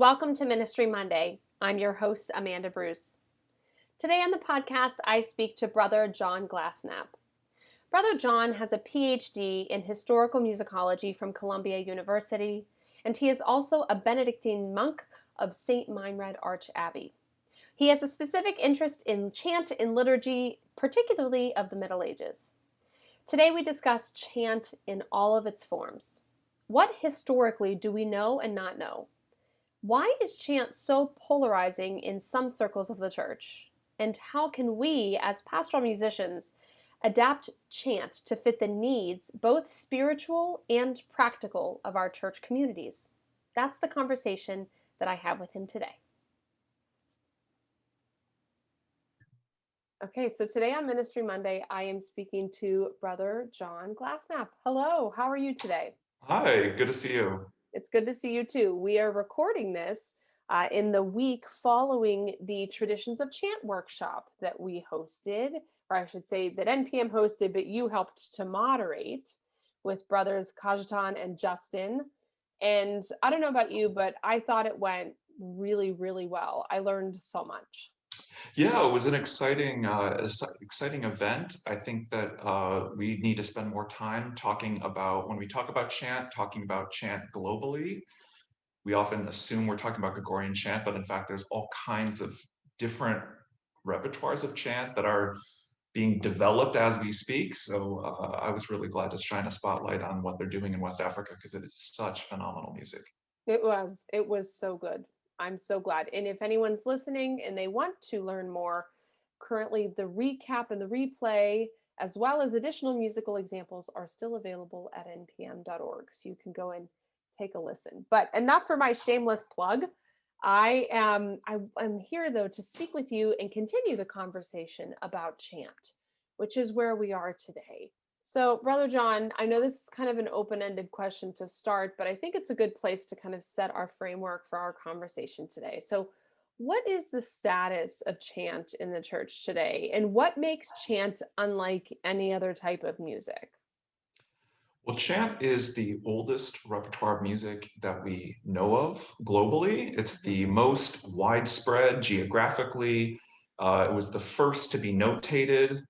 welcome to Ministry Monday. I'm your host, Amanda Bruce. Today on the podcast, I speak to Brother John Glasenapp. Brother John has a PhD in Historical Musicology from Columbia University, and he is also a Benedictine monk of Saint Meinrad Archabbey. He has a specific interest in chant and liturgy, particularly of the Middle Ages. Today we discuss chant in all of its forms. What historically do we know and not know? Why is chant so polarizing in some circles of the church? And how can we, as pastoral musicians, adapt chant to fit the needs, both spiritual and practical, of our church communities? That's the conversation that I have with him today. Okay, so today on Ministry Monday, I am speaking to Brother John Glasenapp. Hello, how are you today? Hi, good to see you. It's good to see you too. We are recording this in the week following the Traditions of Chant workshop that we hosted, or I should say that NPM hosted, but you helped to moderate with brothers Kajetan and Justin. And I don't know about you, but I thought it went really, really well. I learned so much. Yeah, it was an exciting event. I think that we need to spend more time talking about, when we talk about chant globally. We often assume we're talking about Gregorian chant, but in fact, there's all kinds of different repertoires of chant that are being developed as we speak. So I was really glad to shine a spotlight on what they're doing in West Africa, because it is such phenomenal music. It was so good. I'm so glad. And if anyone's listening and they want to learn more, currently the recap and the replay, as well as additional musical examples, are still available at npm.org. So you can go and take a listen. But enough for my shameless plug. I'm here though to speak with you and continue the conversation about chant, which is where we are today. So, Brother John, I know this is kind of an open-ended question to start, but I think it's a good place to kind of set our framework for our conversation today. So, what is the status of chant in the church today, and what makes chant unlike any other type of music? Well, chant is the oldest repertoire of music that we know of globally. It's the most widespread geographically. It was the first to be notated.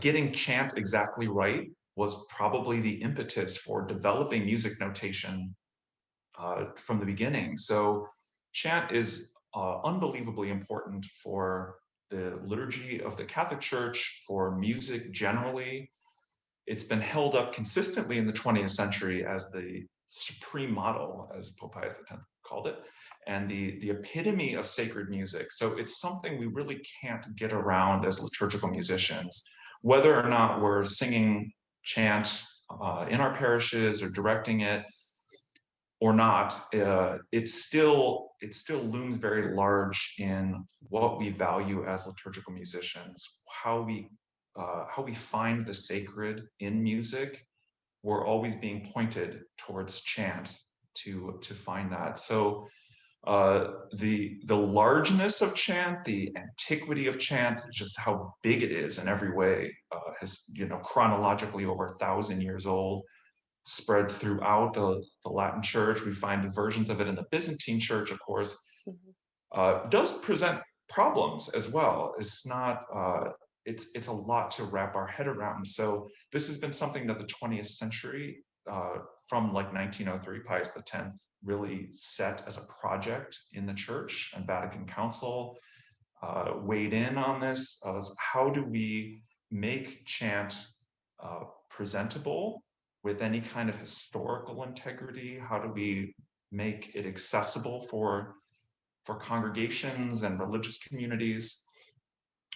Getting chant exactly right was probably the impetus for developing music notation from the beginning. So chant is unbelievably important for the liturgy of the Catholic Church, for music generally. It's been held up consistently in the 20th century as the supreme model, as Pope Pius X called it, and the epitome of sacred music. So it's something we really can't get around as liturgical musicians, whether or not we're singing chant in our parishes or directing it or not. It still looms very large in what we value as liturgical musicians, how we find the sacred in music. We're always being pointed towards chant to find that. So the largeness of chant, the antiquity of chant, just how big it is in every way, has chronologically over 1,000 years old, spread throughout the Latin Church. We find versions of it in the Byzantine Church, of course. Does present problems as well. It's not. It's a lot to wrap our head around. So this has been something that the 20th century, from like 1903, Pius X really set as a project in the Church, and Vatican Council weighed in on this. How do we make chant presentable with any kind of historical integrity? How do we make it accessible for congregations and religious communities?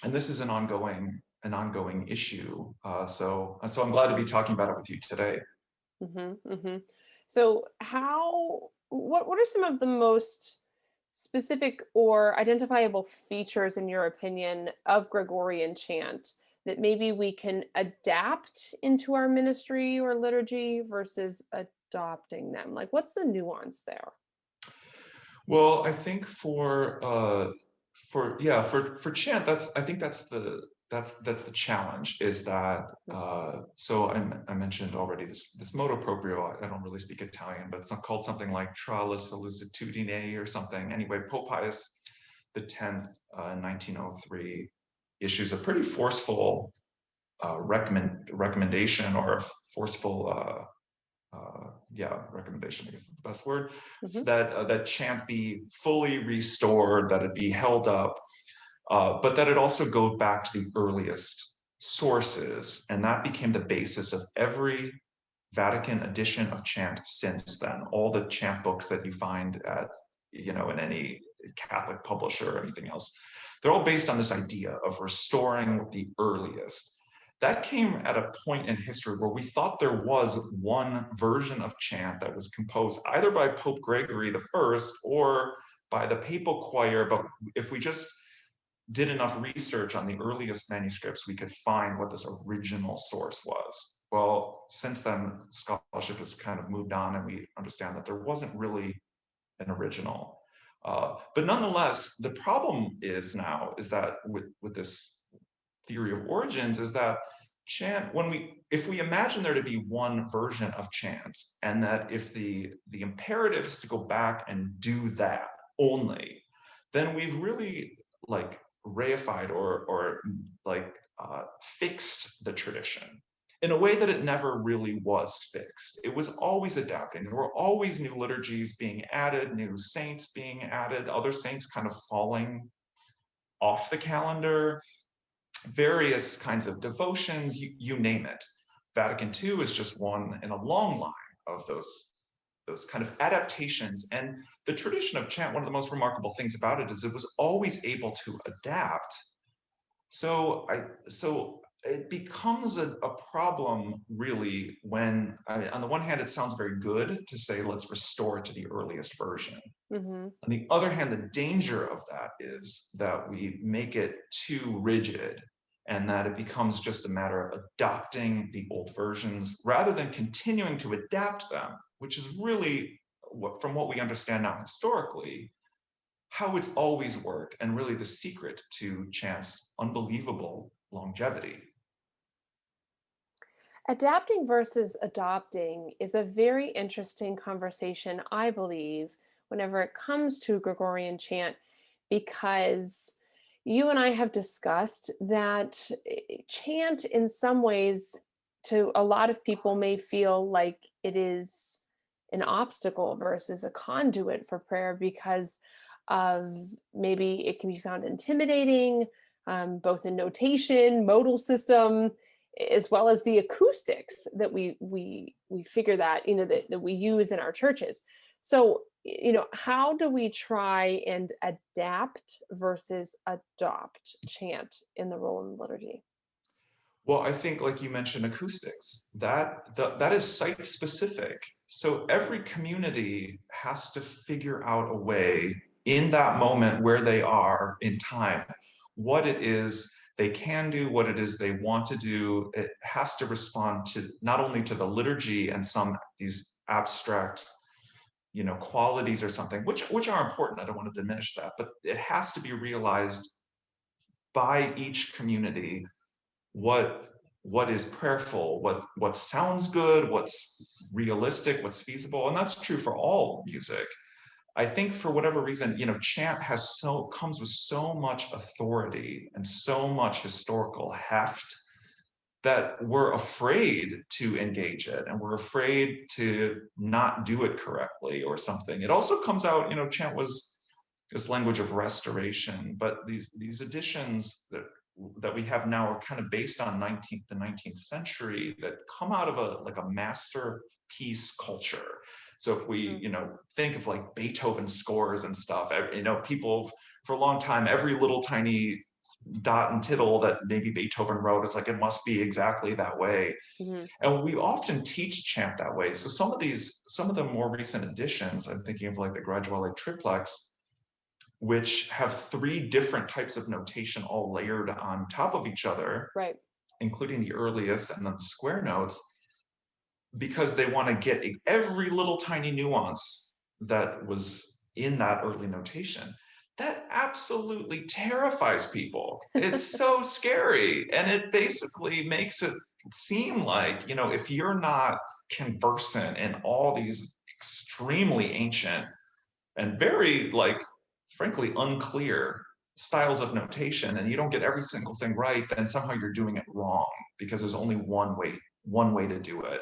And this is an ongoing issue. So I'm glad to be talking about it with you today. So what are some of the most specific or identifiable features, in your opinion, of Gregorian chant that maybe we can adapt into our ministry or liturgy versus adopting them? Like, what's the nuance there? Well, I think for for chant, I think that's the challenge, is that so I mentioned already this moto proprio. I don't really speak Italian, but it's not called something like Tra la sollecitudine or something. Anyway, Pope Pius X, in 1903, issues a pretty forceful recommendation, or a forceful recommendation, I guess is the best word, that chant be fully restored, that it be held up, but that it also go back to the earliest sources, and that became the basis of every Vatican edition of chant since then. All the chant books that you find at, in any Catholic publisher or anything else, they're all based on this idea of restoring the earliest. That came at a point in history where we thought there was one version of chant that was composed either by Pope Gregory I or by the papal choir, but if we just did enough research on the earliest manuscripts, we could find what this original source was. Well, since then, scholarship has kind of moved on, and we understand that there wasn't really an original. But nonetheless, the problem is that with this theory of origins, is that chant, if we imagine there to be one version of chant, and that if the imperative is to go back and do that only, then we've really reified or fixed the tradition in a way that it never really was fixed. It was always adapting. There were always new liturgies being added, new saints being added, other saints kind of falling off the calendar, various kinds of devotions, you name it. Vatican II is just one in a long line of those kind of adaptations. And the tradition of chant, one of the most remarkable things about it is it was always able to adapt. So it becomes a problem, really, when on the one hand, it sounds very good to say, let's restore it to the earliest version. On the other hand, the danger of that is that we make it too rigid, and that it becomes just a matter of adopting the old versions rather than continuing to adapt them, which is really, from what we understand now historically, how it's always worked, and really the secret to chant's unbelievable longevity. Adapting versus adopting is a very interesting conversation, I believe, whenever it comes to Gregorian chant, because you and I have discussed that chant, in some ways, to a lot of people, may feel like it is an obstacle versus a conduit for prayer, because of maybe it can be found intimidating, both in notation, modal system, as well as the acoustics that we figure that that we use in our churches. So how do we try and adapt versus adopt chant in the role in the liturgy? Well, I think, like you mentioned, acoustics, that is site specific. So every community has to figure out a way in that moment where they are in time, what it is they can do, what it is they want to do. It has to respond to not only to the liturgy and these abstract qualities or something, which are important. I don't want to diminish that, but it has to be realized by each community what is prayerful, what sounds good, what's realistic, what's feasible. And that's true for all music. I think for whatever reason, chant comes with so much authority and so much historical heft that we're afraid to engage it, and we're afraid to not do it correctly or something. It also comes out, chant was this language of restoration, but these editions that we have now are kind of based on the 19th century, that come out of a masterpiece culture. So if we, think of like Beethoven scores and stuff, people for a long time, every little tiny dot and tittle that maybe Beethoven wrote, it's like, it must be exactly that way. And we often teach chant that way. So some of the more recent editions, I'm thinking of like the Graduale triplex, which have 3 different types of notation all layered on top of each other, right, including the earliest and then the square notes, because they want to get every little tiny nuance that was in that early notation. that absolutely terrifies people. It's so scary. And it basically makes it seem like, if you're not conversant in all these extremely ancient and very, like, frankly, unclear styles of notation, and you don't get every single thing right, then somehow you're doing it wrong because there's only one way to do it.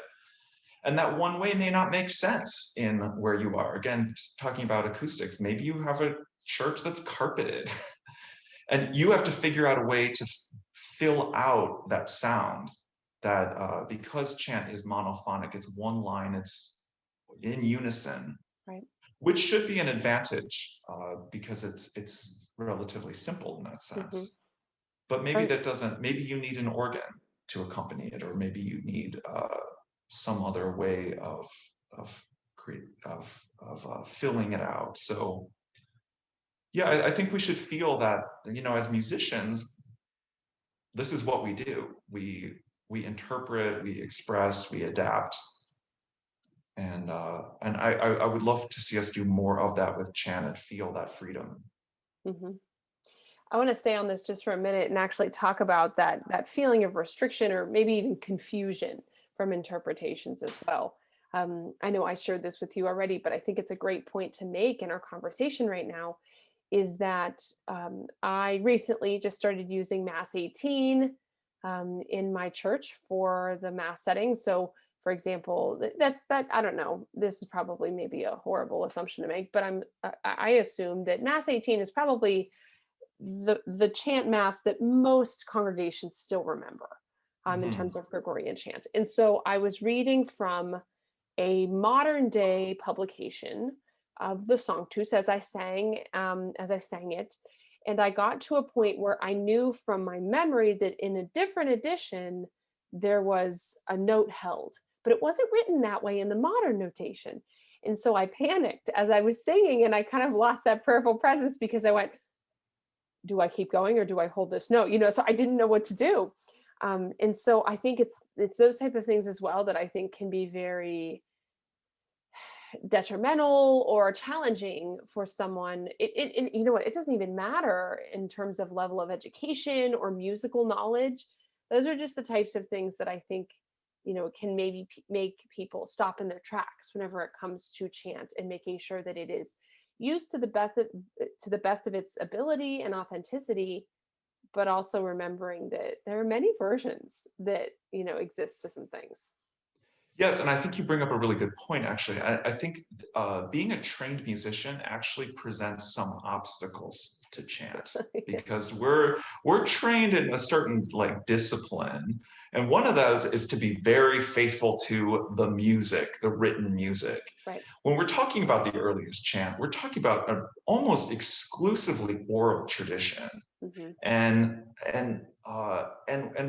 And that one way may not make sense in where you are. Again, talking about acoustics, maybe you have a church that's carpeted and you have to figure out a way to fill out that sound, that because chant is monophonic, it's one line, it's in unison, Right. which should be an advantage because it's relatively simple in that sense. But maybe that doesn't, maybe you need an organ to accompany it, or maybe you need some other way of filling it out. So yeah, I think we should feel that, as musicians, this is what we do. We interpret, we express, we adapt. And I would love to see us do more of that with chant and feel that freedom. Mm-hmm. I want to stay on this just for a minute and actually talk about that feeling of restriction or maybe even confusion from interpretations as well. I know I shared this with you already, but I think it's a great point to make in our conversation right now, is that I recently just started using Mass 18 in my church for the Mass setting. So, for example, I don't know, this is probably maybe a horrible assumption to make, but I assume that Mass 18 is probably the chant Mass that most congregations still remember in terms of Gregorian chant. And so I was reading from a modern day publication of the Sanctus as I sang it. And I got to a point where I knew from my memory that in a different edition, there was a note held, but it wasn't written that way in the modern notation. And so I panicked as I was singing, and I kind of lost that prayerful presence because I went, do I keep going or do I hold this note? So I didn't know what to do. And so I think it's those type of things as well that I think can be very detrimental or challenging for someone. You know what, it doesn't even matter in terms of level of education or musical knowledge. Those are just the types of things that I think, can maybe make people stop in their tracks whenever it comes to chant, and making sure that it is used to the best of its ability and authenticity, but also remembering that there are many versions that exist to some things. Yes, and I think you bring up a really good point, actually. I think being a trained musician actually presents some obstacles to chant because we're trained in a certain, like, discipline. And one of those is to be very faithful to the music, the written music. Right. When we're talking about the earliest chant, we're talking about an almost exclusively oral tradition, and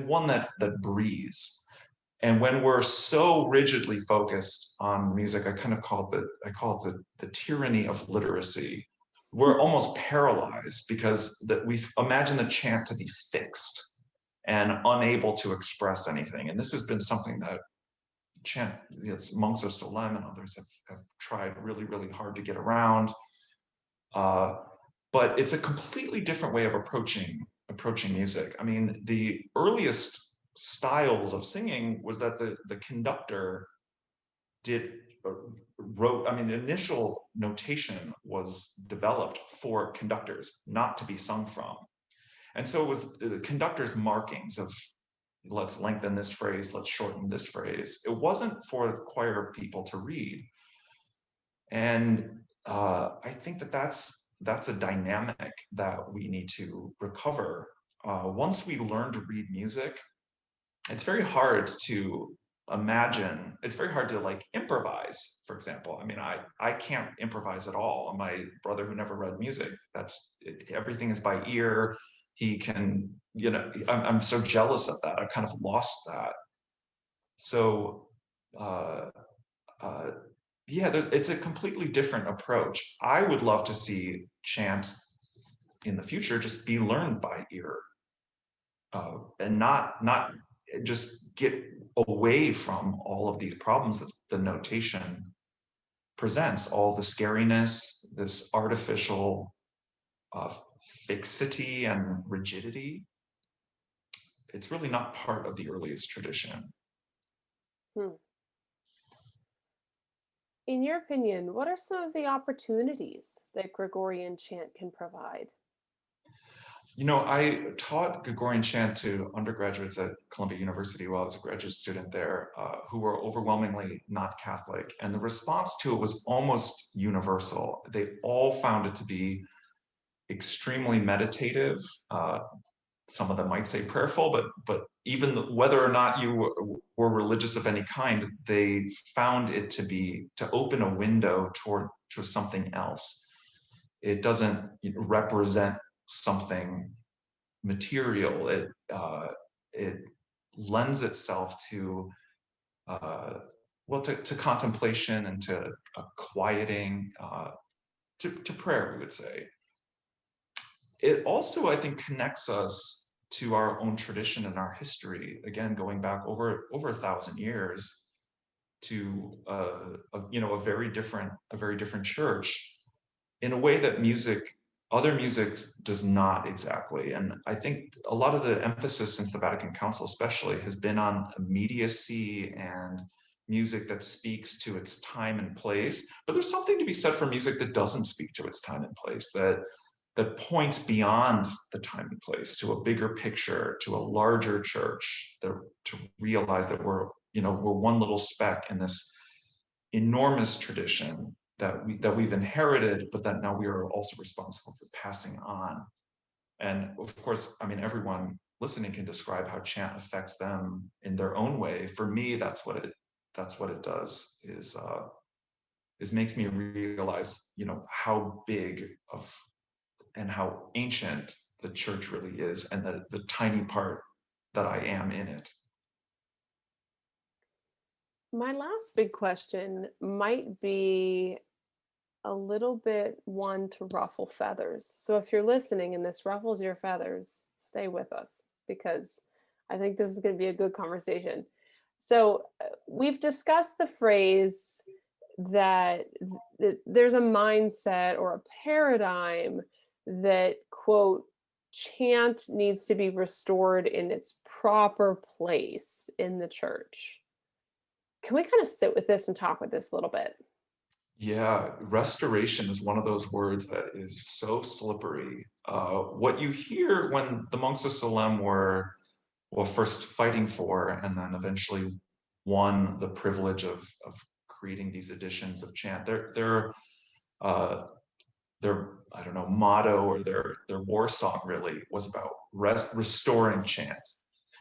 one that breathes. And when we're so rigidly focused on music, I call it the tyranny of literacy. We're almost paralyzed because we imagine the chant to be fixed and unable to express anything. And this has been something that monks of Solem and others have tried really, really hard to get around. But it's a completely different way of approaching music. I mean, the earliest styles of singing was that the conductor wrote. I mean, the initial notation was developed for conductors, not to be sung from. And so it was the conductor's markings of, let's lengthen this phrase, let's shorten this phrase. It wasn't for the choir people to read. And I think that's a dynamic that we need to recover. Once we learn to read music, it's very hard to imagine, it's very hard to, like, improvise, for example. I mean, I can't improvise at all. My brother, who never read music, everything is by ear. He can, I'm so jealous of that. I've kind of lost that. So yeah, it's a completely different approach. I would love to see chant in the future just be learned by ear, and not just get away from all of these problems that the notation presents, all the scariness, this artificial fixity and rigidity. It's really not part of the earliest tradition. In your opinion, what are some of the opportunities that Gregorian chant can provide? You know, I taught Gregorian chant to undergraduates at Columbia University while I was a graduate student there, who were overwhelmingly not Catholic. And the response to it was almost universal. They all found it to be extremely meditative. Some of them might say prayerful, but even whether or not you were religious of any kind, they found it to open a window to something else. It doesn't represent something material. It lends itself to to contemplation and to quieting, to prayer, we would say. It also, I think, connects us to our own tradition and our history. Again, going back over 1,000 years to a very different church, in a way that other music does not exactly. And I think a lot of the emphasis since the Vatican Council especially has been on immediacy and music that speaks to its time and place. But there's something to be said for music that doesn't speak to its time and place, that points beyond the time and place to a bigger picture, to a larger church, to realize that we're one little speck in this enormous tradition that we've inherited, but that now we are also responsible for passing on. And of course, I mean, everyone listening can describe how chant affects them in their own way. For me, that's what it does, is makes me realize, how big of and how ancient the church really is, and the tiny part that I am in it. My last big question might be a little bit one to ruffle feathers. So if you're listening and this ruffles your feathers, stay with us, because I think this is going to be a good conversation. So we've discussed the phrase that there's a mindset or a paradigm that, quote, chant needs to be restored in its proper place in the church. Can we kind of sit with this and talk with this a little bit? Yeah, restoration is one of those words that is so slippery. What you hear when the monks of Salem were, well, first fighting for and then eventually won the privilege of creating these editions of chant, their I don't know, motto, or their war song really was about restoring chant.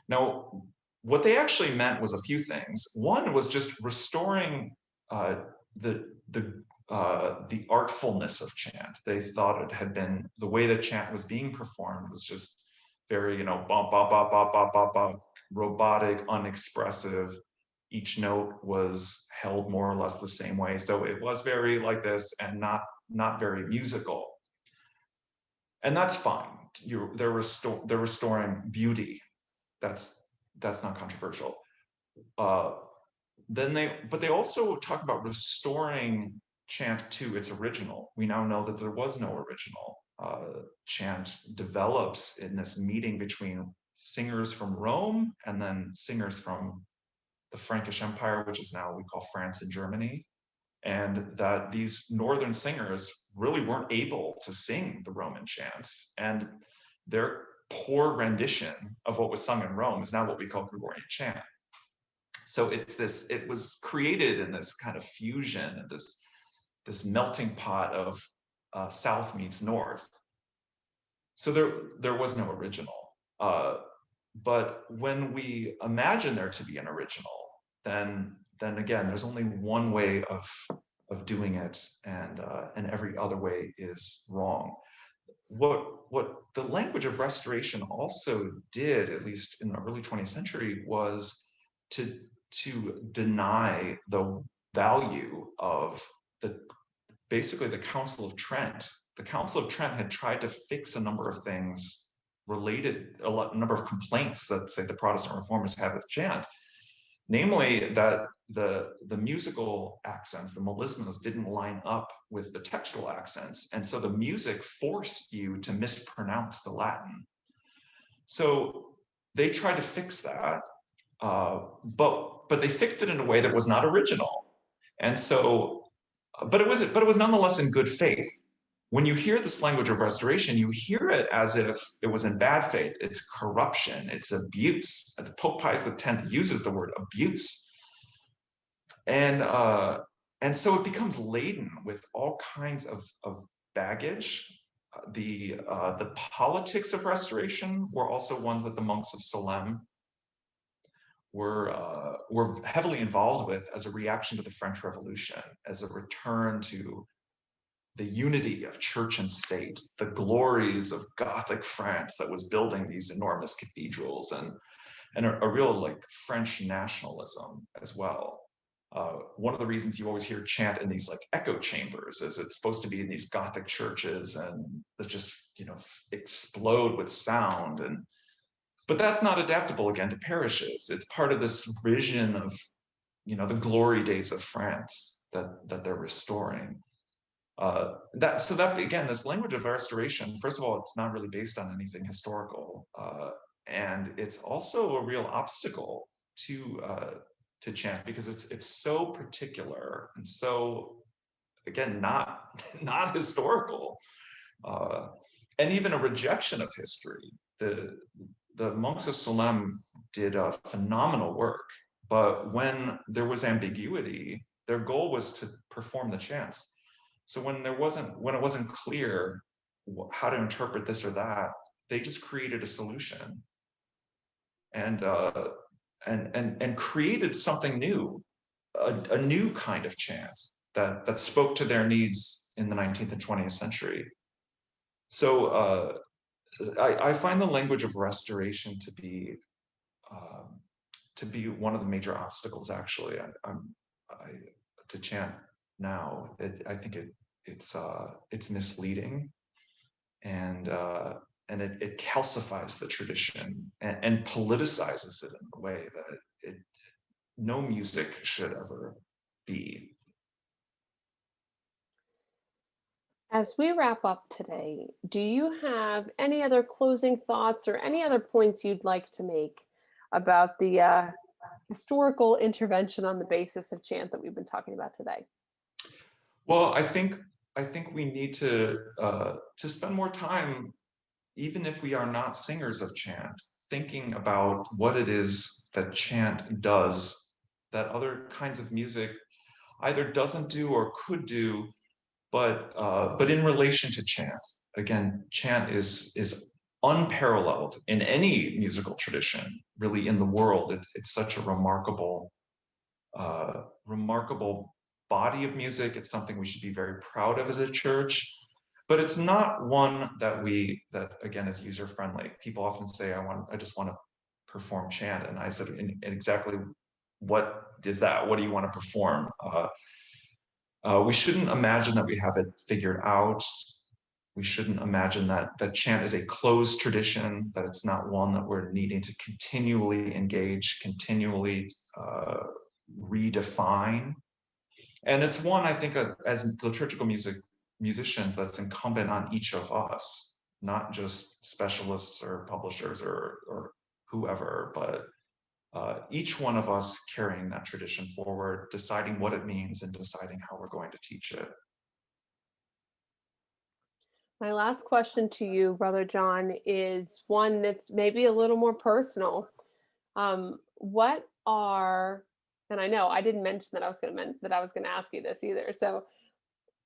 Now, what they actually meant was a few things. One was just restoring the artfulness of chant. They thought it had been, the way that chant was being performed was just very, bop, bop, bop, bop, bop, bop, bop, robotic, unexpressive. Each note was held more or less the same way. So it was very like this, and not very musical. And that's fine. They're restoring beauty. That's not controversial. But they also talk about restoring chant to its original. We now know that there was no original. Chant develops in this meeting between singers from Rome and then singers from the Frankish Empire, which is now we call France and Germany. And that these northern singers really weren't able to sing the Roman chants. And their poor rendition of what was sung in Rome is now what we call Gregorian chant. So it was created in this kind of fusion, this melting pot of South meets North. So there was no original. But when we imagine there to be an original, then again, there's only one way of doing it, and every other way is wrong. What the language of restoration also did, at least in the early 20th century, was to deny the value of basically the Council of Trent. The Council of Trent had tried to fix a number of things related, a number of complaints that, say, the Protestant reformers have with chant. namely that the musical accents, the melismas, didn't line up with the textual accents, and so the music forced you to mispronounce the Latin. So they tried to fix that, but they fixed it in a way that was not original, and so, but it was nonetheless in good faith. When you hear this language of restoration, you hear it as if it was in bad faith. It's corruption, it's abuse. Pope Pius X uses the word abuse. And so it becomes laden with all kinds of baggage. The politics of restoration were also ones that the monks of Salem were heavily involved with as a reaction to the French Revolution, as a return to the unity of church and state, the glories of Gothic France that was building these enormous cathedrals, and a real like French nationalism as well. One of the reasons you always hear chant in these like echo chambers is it's supposed to be in these Gothic churches and that just, explode with sound. But that's not adaptable again to parishes. It's part of this vision of, the glory days of France that they're restoring. That again, this language of restoration, first of all, it's not really based on anything historical, and it's also a real obstacle to chant because it's so particular and so, again, not historical, and even a rejection of history. The monks of Salem did a phenomenal work, but when there was ambiguity, their goal was to perform the chants. So when it wasn't clear how to interpret this or that, they just created a solution and created something new, a new kind of chant that spoke to their needs in the 19th and 20th century. So I find the language of restoration to be one of the major obstacles, actually, to chant now. I think it's misleading, and it calcifies the tradition and politicizes it in a way that no music should ever be. As we wrap up today, do you have any other closing thoughts or any other points you'd like to make about the historical intervention on the basis of chant that we've been talking about today? Well, I think we need to spend more time, even if we are not singers of chant, thinking about what it is that chant does that other kinds of music either doesn't do or could do, but in relation to chant. Again, chant is unparalleled in any musical tradition, really, in the world. It's such a remarkable body of music. It's something we should be very proud of as a church, but it's not one that again is user friendly. People often say, I just want to perform chant, and I said, and exactly what is that? What do you want to perform? We shouldn't imagine that we have it figured out. We shouldn't imagine that chant is a closed tradition, that it's not one that we're needing to continually engage, continually redefine. And it's one, I think, as liturgical musicians, that's incumbent on each of us, not just specialists or publishers or whoever, but each one of us carrying that tradition forward, deciding what it means and deciding how we're going to teach it. My last question to you, Brother John, is one that's maybe a little more personal. What are, and I know I didn't mention that I was going to ask you this either. So,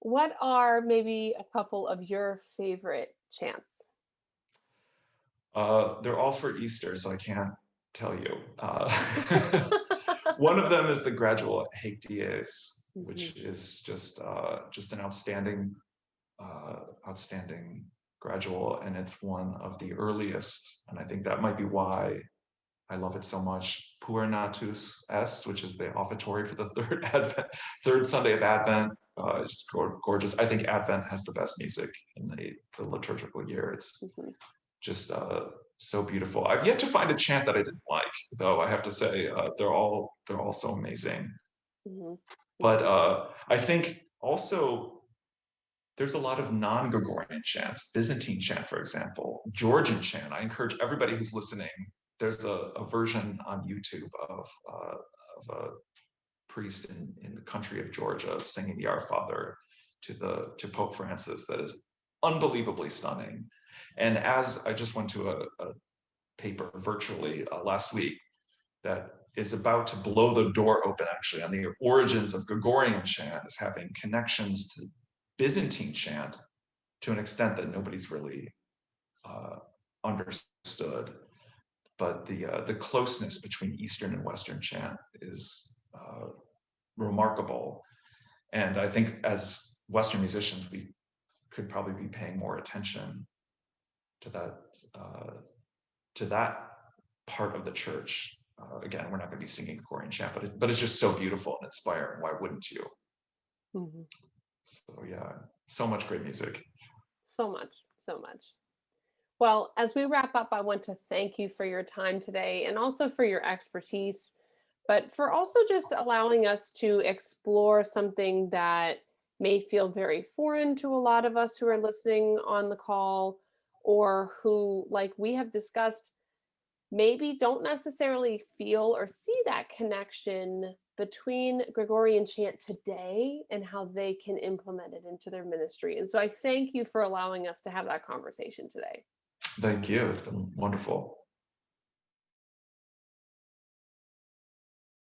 what are maybe a couple of your favorite chants? They're all for Easter, so I can't tell you. One of them is the gradual Haec Dies, which is just an outstanding gradual, and it's one of the earliest, and I think that might be why I love it so much. Puer natus est, which is the offertory for the third Sunday of Advent. It's gorgeous. I think Advent has the best music in the liturgical year. It's just so beautiful. I've yet to find a chant that I didn't like, though. I have to say, they're all so amazing. Mm-hmm. But I think also there's a lot of non-Gregorian chants, Byzantine chant, for example, Georgian chant. I encourage everybody who's listening. There's a version on YouTube of a priest in the country of Georgia singing the Our Father to Pope Francis that is unbelievably stunning. And as I just went to a paper virtually last week that is about to blow the door open actually on the origins of Gregorian chant as having connections to Byzantine chant to an extent that nobody's really understood. But the closeness between Eastern and Western chant is remarkable. And I think as Western musicians, we could probably be paying more attention to that part of the church. Again, we're not going to be singing Gregorian chant, but it's just so beautiful and inspiring. Why wouldn't you? Mm-hmm. So yeah, so much great music. So much, so much. Well, as we wrap up, I want to thank you for your time today and also for your expertise, but for also just allowing us to explore something that may feel very foreign to a lot of us who are listening on the call, or who, like we have discussed, maybe don't necessarily feel or see that connection between Gregorian chant today and how they can implement it into their ministry. And so I thank you for allowing us to have that conversation today. Thank you. It's been wonderful.